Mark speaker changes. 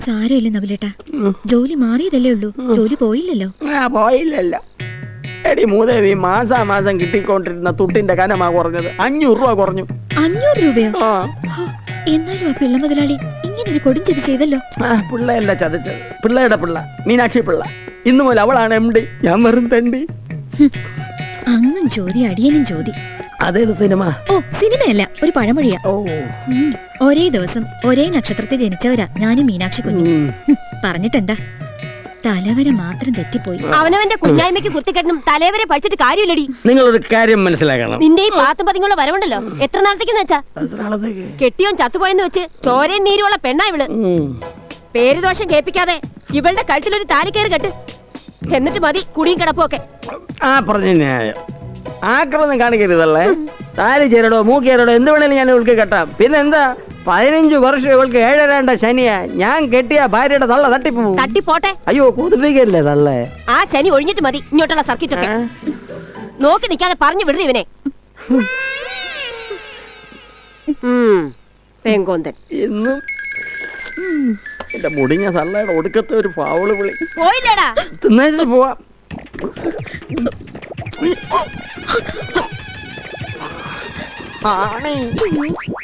Speaker 1: സാരമില്ല നകുലേട്ടാ, ജോലി മാറിയതല്ലേ ഉള്ളൂ, ജോലി പോയില്ലല്ലോ.
Speaker 2: പോയില്ലല്ലോ. എടി മൂദേവി, മാസം കിട്ടിക്കൊണ്ടിരുന്ന തുട്ടിന്റെ കനമാ കുറഞ്ഞത്. 500 രൂപ കുറഞ്ഞു.
Speaker 1: 500 രൂപയോ? എന്നാലും ആ പിള്ള മുതലാളി ഇങ്ങനൊരു കൊടുംചതി ചെയ്തല്ലോ.
Speaker 2: പിള്ളയല്ല ചതച്ചത്, പിള്ളയുടെ പിള്ള, മീനാക്ഷി പിള്ള. ഇന്നു മുതൽ അവളാണ് MD, ഞാൻ വെറും തണ്ടി.
Speaker 1: അങ്ങും ചോദി അടിയനും ചോദി.
Speaker 2: അതേത് സിനിമ?
Speaker 1: ഓ, സിനിമയല്ല, ഒരു പഴമൊഴിയാ. ഒരേ ദിവസം ഒരേ നക്ഷത്രത്തിൽ ജനിച്ചവരാ ഞാനും മീനാക്ഷി കുഞ്ഞും. പറഞ്ഞിട്ടെന്താ, തലവരെ മാത്രം തെറ്റിപ്പോയി.
Speaker 3: അവനവന്റെ കുഞ്ഞായ്മയ്ക്ക് കുത്തിക്കെട്ടണം, തലവരെ പഠിച്ചിട്ട് കാര്യമില്ലടി.
Speaker 2: നിങ്ങളൊരു കാര്യം മനസ്സിലാക്കണം.
Speaker 3: നിന്റെ ഈ പാത്തും പതിങ്ങളുള്ള വരവുണ്ടല്ലോ, എത്ര നാളത്തേക്കെന്ന് വെച്ചാ? കെട്ടിയോൻ ചത്തുപോയെന്ന് വെച്ച് ചോരയും നീരുമുള്ള പെണ്ണാ ഇവള്. പേരുദോഷം കേൾപ്പിക്കാതെ ഇവളുടെ കഴുത്തിലൊരു താലി കയറി കെട്ട്. എന്നിട്ട് മതി കുടിയും കിടപ്പൊക്കെ.
Speaker 2: പറഞ്ഞ ന്യായം. ആക്രമണം കാണിക്കരുതല്ലേ. താലി ചേരടോ മൂക്കേരടോ എന്ത് വേണേലും ഞാൻ ഇവൾക്ക് കെട്ടാം. പിന്നെ എന്താ, 15 വർഷം ഇവൾക്ക് 7 ശനിയാ. ഞാൻ കെട്ടിയ ഭാര്യയുടെ തള്ള തട്ടിപ്പോവും.
Speaker 3: തട്ടിപ്പോട്ടെ.
Speaker 2: അയ്യോ, കൂതിപ്പിക്കല്ലേ തള്ളേ.
Speaker 3: ആ ശനി ഒഴിഞ്ഞിട്ട് മതി ഇങ്ങോട്ടുള്ള സർക്കിറ്റ് ഒക്കെ. നോക്കി നിൽക്കാതെ പറഞ്ഞു വിടുന്നു ഇവനെ. പെങ്കോന്തൻ
Speaker 2: ഇന്നും എന്റെ മുടിഞ്ഞ തള്ളയുടെ ഒടുക്കത്തെ ഒരു ഫൗള് വിളി.
Speaker 3: പോയില്ലേടാ?
Speaker 2: തിന്നേച്ച് പോവാം.